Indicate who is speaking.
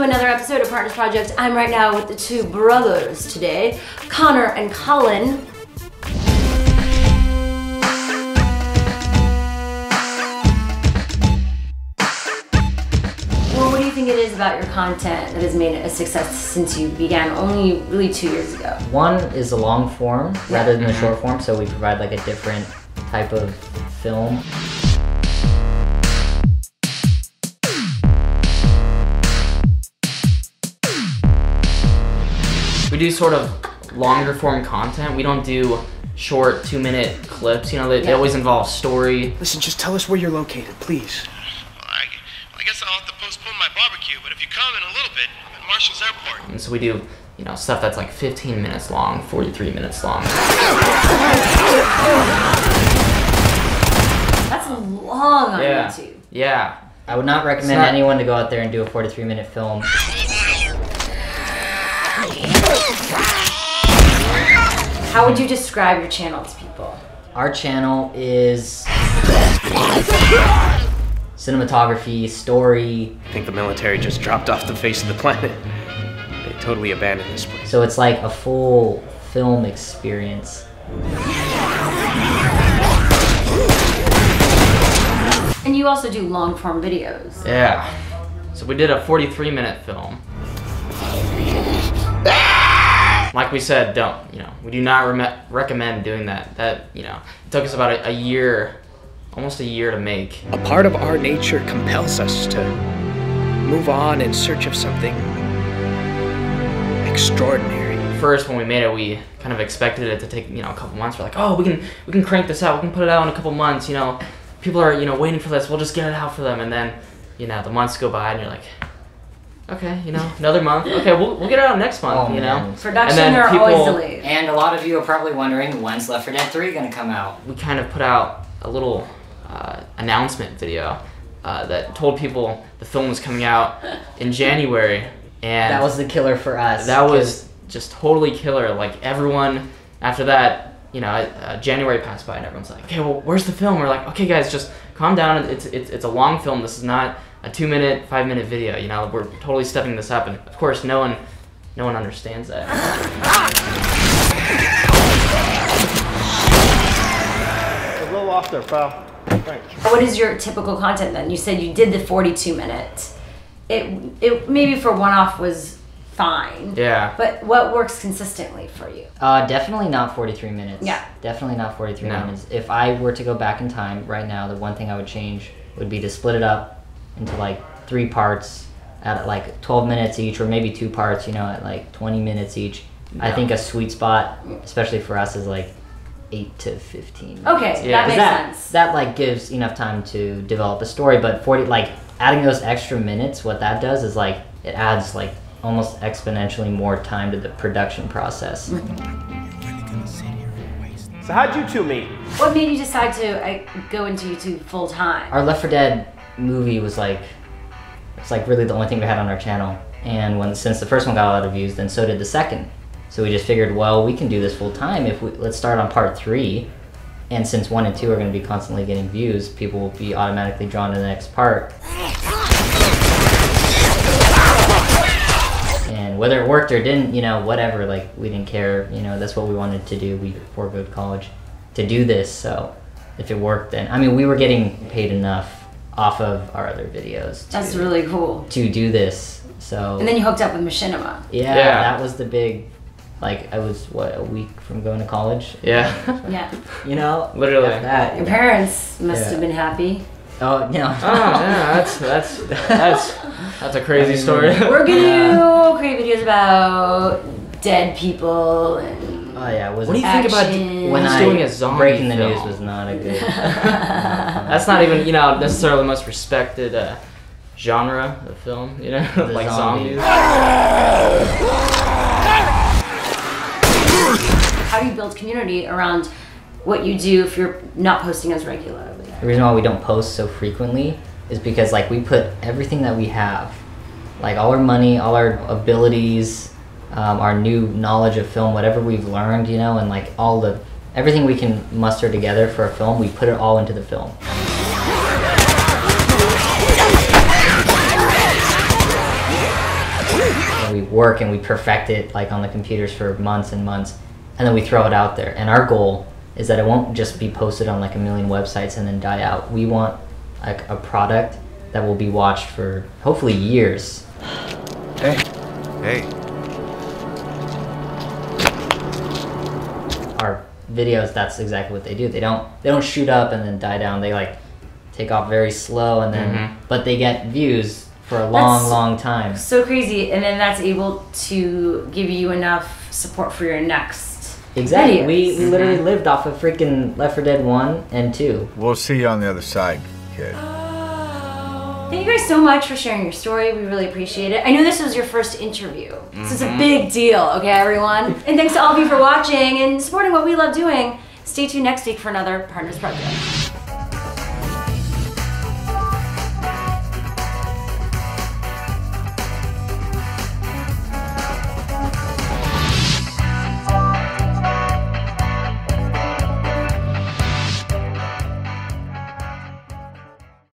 Speaker 1: to another episode of Partners Project. I'm right now with the two brothers today, Connor and Colin. Well, what do you think it is about your content that has made it a success since you began only really 2 years ago?
Speaker 2: One is the long form rather than the short form, so we provide like a different type of film.
Speaker 3: We do sort of longer form content. We don't do short 2-minute clips. You know, they always involve story.
Speaker 4: Listen, just tell us where you're located, please.
Speaker 5: I guess I'll have to postpone my barbecue, but if you come in a little bit, I'm at Marshall's Airport.
Speaker 3: And so we do, you know, stuff that's like 15 minutes long, 43 minutes long.
Speaker 1: That's long on YouTube.
Speaker 3: Yeah.
Speaker 2: I would not recommend anyone to go out there and do a 43-minute film.
Speaker 1: How would you describe your channel to people?
Speaker 2: Our channel is cinematography, story.
Speaker 4: I think the military just dropped off the face of the planet. They totally abandoned this place.
Speaker 2: So it's like a full film experience.
Speaker 1: And you also do long form videos.
Speaker 3: Yeah. So we did a 43-minute film. Like we said, we do not recommend doing that. That, it took us about a year, almost a year to make.
Speaker 4: A part of our nature compels us to move on in search of something extraordinary.
Speaker 3: First, when we made it, we kind of expected it to take, a couple months. We're like, oh, we can crank this out. We can put it out in a couple months. People are, waiting for this. We'll just get it out for them. And then, the months go by, and you're like, okay, another month. Okay, we'll get it out next month,
Speaker 2: Man.
Speaker 1: Production are always delayed.
Speaker 2: And a lot of you are probably wondering, when's Left 4 Dead 3 gonna come out?
Speaker 3: We kind of put out a little announcement video that told people the film was coming out in January. And
Speaker 2: that was the killer for us.
Speaker 3: That was just totally killer. Like, everyone, after that, January passed by and everyone's like, okay, well, where's the film? We're like, okay, guys, just calm down. It's a long film. This is not a 2-minute, 5-minute video. We're totally stepping this up, and of course, no one understands that.
Speaker 5: A little off there, pal. Thanks.
Speaker 1: What is your typical content then? You said you did the 42 minutes. It maybe for one-off was fine.
Speaker 3: Yeah.
Speaker 1: But what works consistently for you?
Speaker 2: Definitely not 43 minutes.
Speaker 1: Yeah.
Speaker 2: Definitely not 43 minutes. If I were to go back in time right now, the one thing I would change would be to split it up into like 3 parts at like 12 minutes each, or maybe 2 parts, at like 20 minutes each. Yeah. I think a sweet spot, especially for us, is like 8 to 15 minutes.
Speaker 1: Okay, that makes sense.
Speaker 2: That like gives enough time to develop a story, but adding those extra minutes, what that does is like it adds like almost exponentially more time to the production process.
Speaker 5: So how'd you two meet?
Speaker 1: What made you decide to go into YouTube full time?
Speaker 2: Our Left 4 Dead movie was it's really the only thing we had on our channel, and since the first one got a lot of views, then so did the second. So we just figured, well, we can do this full time if let's start on part 3, and since 1 and 2 are going to be constantly getting views, people will be automatically drawn to the next part. And whether it worked or didn't, whatever, we didn't care. That's what we wanted to do. We foregoed college to do this, so if it worked, then we were getting paid enough off of our other videos.
Speaker 1: That's really cool.
Speaker 2: To do this, so.
Speaker 1: And then you hooked up with Machinima.
Speaker 2: Yeah, that was the big, I was, a week from going to college?
Speaker 3: Yeah.
Speaker 1: Yeah.
Speaker 3: Literally.
Speaker 2: That.
Speaker 1: Your parents must have been happy.
Speaker 2: Oh, no.
Speaker 3: Oh, yeah, that's a crazy story.
Speaker 1: We're gonna create videos about dead people and
Speaker 2: oh yeah,
Speaker 3: what do you think about doing a zombie
Speaker 2: breaking the
Speaker 3: film?
Speaker 2: news was not a good.
Speaker 3: That's not even necessarily the most respected genre of film. Like zombies.
Speaker 1: How do you build community around what you do if you're not posting as regularly?
Speaker 2: The reason why we don't post so frequently is because we put everything that we have, all our money, all our abilities, our new knowledge of film, whatever we've learned, and everything we can muster together for a film, we put it all into the film. and we work and we perfect it like on the computers for months and months, and then we throw it out there. And our goal is that it won't just be posted on like a million websites and then die out. We want like a product that will be watched for hopefully years.
Speaker 6: Hey. Hey.
Speaker 2: Our videos, that's exactly what they do. They don't shoot up and then die down. They like take off very slow and then but they get views for a long time.
Speaker 1: So crazy, and then that's able to give you enough support for your next
Speaker 2: Exactly.
Speaker 1: videos.
Speaker 2: We literally lived off of freaking Left 4 Dead 1 and 2.
Speaker 6: We'll see you on the other side, kid.
Speaker 1: Thank you guys so much for sharing your story. We really appreciate it. I know this was your first interview. This is a big deal, okay, everyone? And thanks to all of you for watching and supporting what we love doing. Stay tuned next week for another Partners Project.